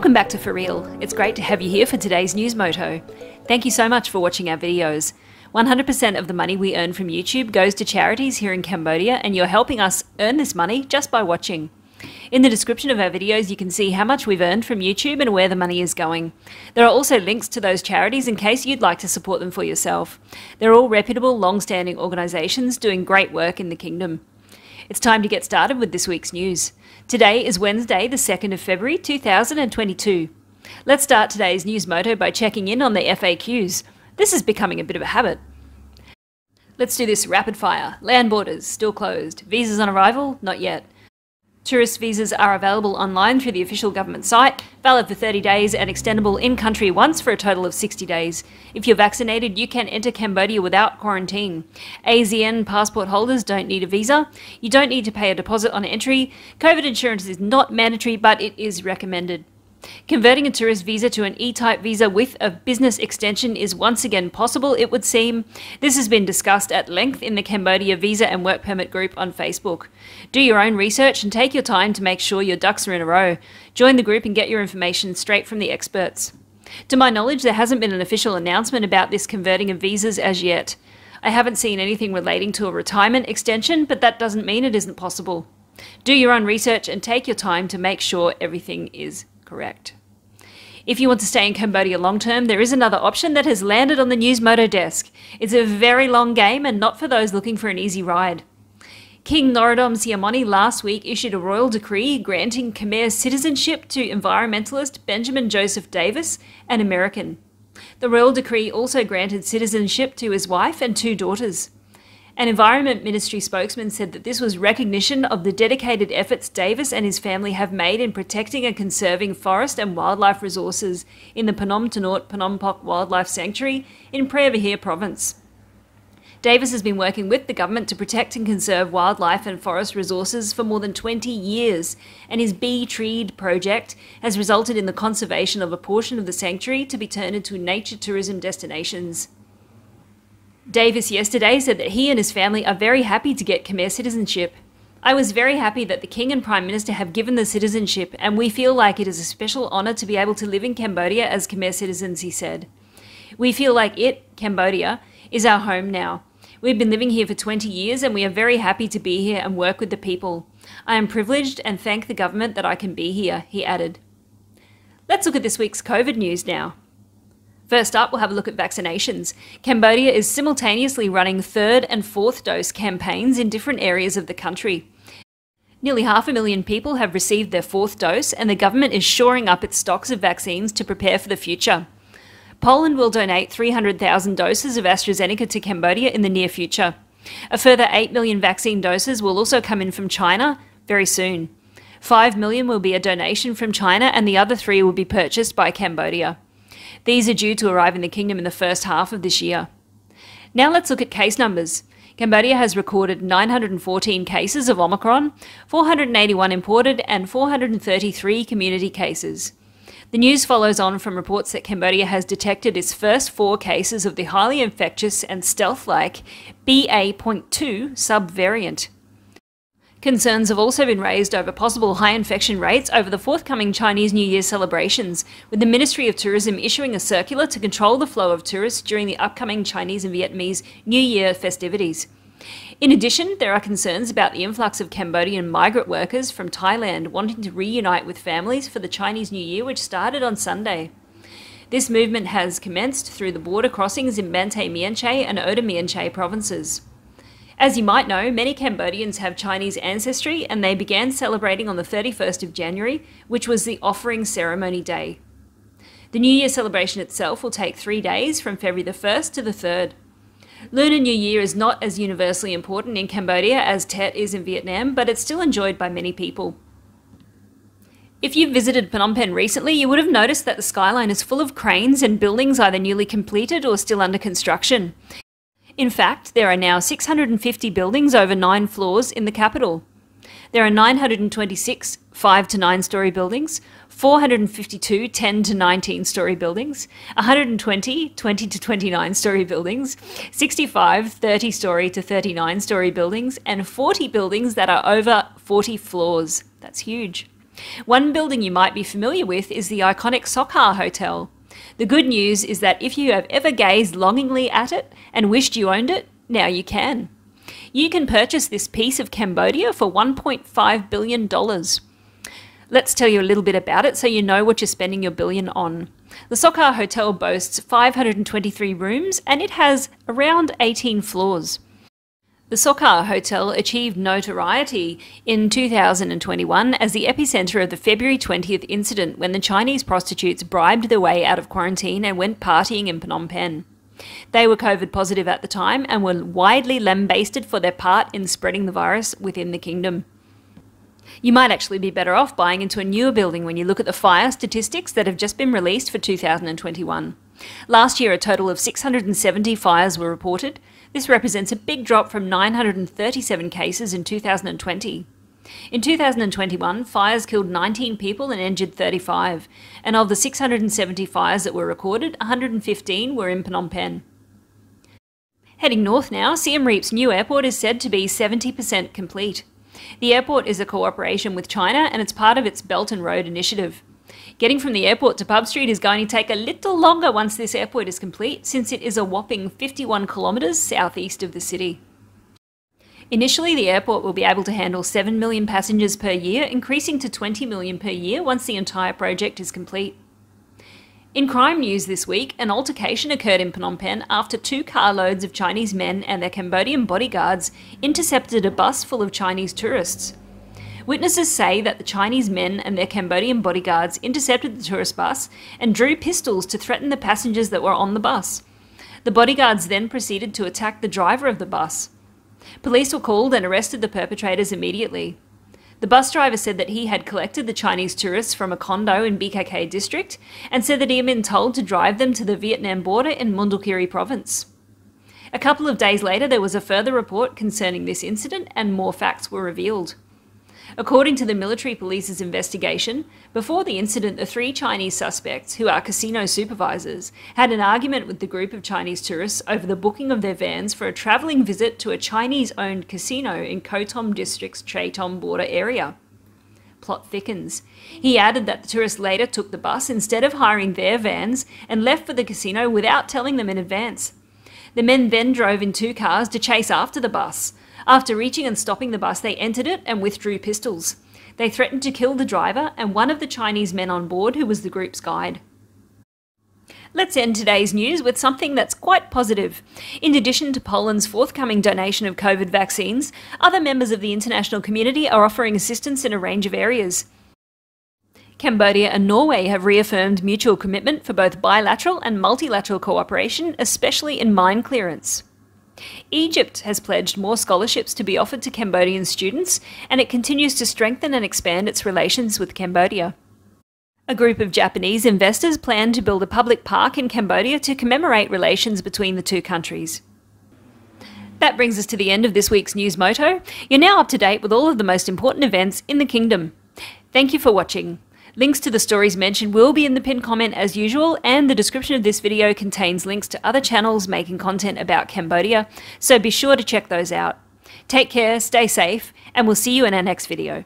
Welcome back to For Real. It's great to have you here for today's news moto. Thank you so much for watching our videos. 100% of the money we earn from YouTube goes to charities here in Cambodia, and you're helping us earn this money just by watching. In the description of our videos, you can see how much we've earned from YouTube and where the money is going. There are also links to those charities in case you'd like to support them for yourself. They're all reputable, long-standing organisations doing great work in the kingdom. It's time to get started with this week's news. Today is Wednesday, the 2nd of February 2022. Let's start today's news moto by checking in on the FAQs. This is becoming a bit of a habit. Let's do this rapid fire. Land borders, still closed. Visas on arrival, not yet. Tourist visas are available online through the official government site, valid for 30 days and extendable in-country once for a total of 60 days. If you're vaccinated, you can enter Cambodia without quarantine. ASEAN passport holders don't need a visa. You don't need to pay a deposit on entry. COVID insurance is not mandatory, but it is recommended. Converting a tourist visa to an E-type visa with a business extension is once again possible, it would seem. This has been discussed at length in the Cambodia Visa and Work Permit group on Facebook. Do your own research and take your time to make sure your ducks are in a row. Join the group and get your information straight from the experts. To my knowledge, there hasn't been an official announcement about this converting of visas as yet. I haven't seen anything relating to a retirement extension, but that doesn't mean it isn't possible. Do your own research and take your time to make sure everything is correct. If you want to stay in Cambodia long term, there is another option that has landed on the News Moto desk. It's a very long game and not for those looking for an easy ride. King Norodom Sihamoni last week issued a royal decree granting Khmer citizenship to environmentalist Benjamin Joseph Davis, an American. The royal decree also granted citizenship to his wife and 2 daughters. An Environment Ministry spokesman said that this was recognition of the dedicated efforts Davis and his family have made in protecting and conserving forest and wildlife resources in the Phnom Tenort Phnom Pok Wildlife Sanctuary in Preah Vihear province. Davis has been working with the government to protect and conserve wildlife and forest resources for more than 20 years, and his Be Treed project has resulted in the conservation of a portion of the sanctuary to be turned into nature tourism destinations. Davis yesterday said that he and his family are very happy to get Khmer citizenship. I was very happy that the King and Prime Minister have given the citizenship, and we feel like it is a special honour to be able to live in Cambodia as Khmer citizens, he said. We feel like Cambodia, is our home now. We've been living here for 20 years and we are very happy to be here and work with the people. I am privileged and thank the government that I can be here, he added. Let's look at this week's COVID news now. First up, we'll have a look at vaccinations. Cambodia is simultaneously running 3rd and 4th dose campaigns in different areas of the country. Nearly 500,000 people have received their 4th dose, and the government is shoring up its stocks of vaccines to prepare for the future. Poland will donate 300,000 doses of AstraZeneca to Cambodia in the near future. A further 8 million vaccine doses will also come in from China very soon. 5 million will be a donation from China, and the other 3 will be purchased by Cambodia. These are due to arrive in the kingdom in the first half of this year. Now let's look at case numbers. Cambodia has recorded 914 cases of Omicron, 481 imported and 433 community cases. The news follows on from reports that Cambodia has detected its first 4 cases of the highly infectious and stealth-like BA.2 subvariant. Concerns have also been raised over possible high infection rates over the forthcoming Chinese New Year celebrations, with the Ministry of Tourism issuing a circular to control the flow of tourists during the upcoming Chinese and Vietnamese New Year festivities. In addition, there are concerns about the influx of Cambodian migrant workers from Thailand wanting to reunite with families for the Chinese New Year, which started on Sunday. This movement has commenced through the border crossings in Bantay Mien Chey and Oda Mien Chey provinces. As you might know, many Cambodians have Chinese ancestry, and they began celebrating on the 31st of January, which was the offering ceremony day. The New Year celebration itself will take 3 days, from February the 1st to the 3rd. Lunar New Year is not as universally important in Cambodia as Tet is in Vietnam, but it's still enjoyed by many people. If you've visited Phnom Penh recently, you would have noticed that the skyline is full of cranes and buildings either newly completed or still under construction. In fact, there are now 650 buildings over 9 floors in the capital. There are 926 5 to 9 story buildings, 452 10 to 19 story buildings, 120 20 to 29 story buildings, 65 30 story to 39 story buildings, and 40 buildings that are over 40 floors. That's huge. One building you might be familiar with is the iconic Sokhar Hotel. The good news is that if you have ever gazed longingly at it and wished you owned it, now you can. You can purchase this piece of Cambodia for $1.5 billion. Let's tell you a little bit about it so you know what you're spending your billion on. The Sokhar Hotel boasts 523 rooms and it has around 18 floors. The Sokhar Hotel achieved notoriety in 2021 as the epicenter of the February 20th incident when the Chinese prostitutes bribed their way out of quarantine and went partying in Phnom Penh. They were COVID positive at the time and were widely lambasted for their part in spreading the virus within the kingdom. You might actually be better off buying into a newer building when you look at the fire statistics that have just been released for 2021. Last year, a total of 670 fires were reported. This represents a big drop from 937 cases in 2020. In 2021, fires killed 19 people and injured 35, and of the 670 fires that were recorded, 115 were in Phnom Penh. Heading north now, Siem Reap's new airport is said to be 70% complete. The airport is a cooperation with China and it's part of its Belt and Road initiative. Getting from the airport to Pub Street is going to take a little longer once this airport is complete, since it is a whopping 51 kilometres southeast of the city. Initially, the airport will be able to handle 7 million passengers per year, increasing to 20 million per year once the entire project is complete. In crime news this week, an altercation occurred in Phnom Penh after 2 carloads of Chinese men and their Cambodian bodyguards intercepted a bus full of Chinese tourists. Witnesses say that the Chinese men and their Cambodian bodyguards intercepted the tourist bus and drew pistols to threaten the passengers that were on the bus. The bodyguards then proceeded to attack the driver of the bus. Police were called and arrested the perpetrators immediately. The bus driver said that he had collected the Chinese tourists from a condo in BKK district and said that he had been told to drive them to the Vietnam border in Mondulkiri province. A couple of days later, there was a further report concerning this incident and more facts were revealed. According to the military police's investigation, before the incident, the 3 Chinese suspects, who are casino supervisors, had an argument with the group of Chinese tourists over the booking of their vans for a travelling visit to a Chinese-owned casino in Koh Tom District's Chai Tom border area. Plot thickens. He added that the tourists later took the bus instead of hiring their vans and left for the casino without telling them in advance. The men then drove in 2 cars to chase after the bus. After reaching and stopping the bus, they entered it and withdrew pistols. They threatened to kill the driver and one of the Chinese men on board, who was the group's guide. Let's end today's news with something that's quite positive. In addition to Poland's forthcoming donation of COVID vaccines, other members of the international community are offering assistance in a range of areas. Cambodia and Norway have reaffirmed mutual commitment for both bilateral and multilateral cooperation, especially in mine clearance. Egypt has pledged more scholarships to be offered to Cambodian students, and it continues to strengthen and expand its relations with Cambodia. A group of Japanese investors plan to build a public park in Cambodia to commemorate relations between the 2 countries. That brings us to the end of this week's News Moto. You're now up to date with all of the most important events in the kingdom. Thank you for watching. Links to the stories mentioned will be in the pinned comment as usual, and the description of this video contains links to other channels making content about Cambodia, so be sure to check those out. Take care, stay safe, and we'll see you in our next video.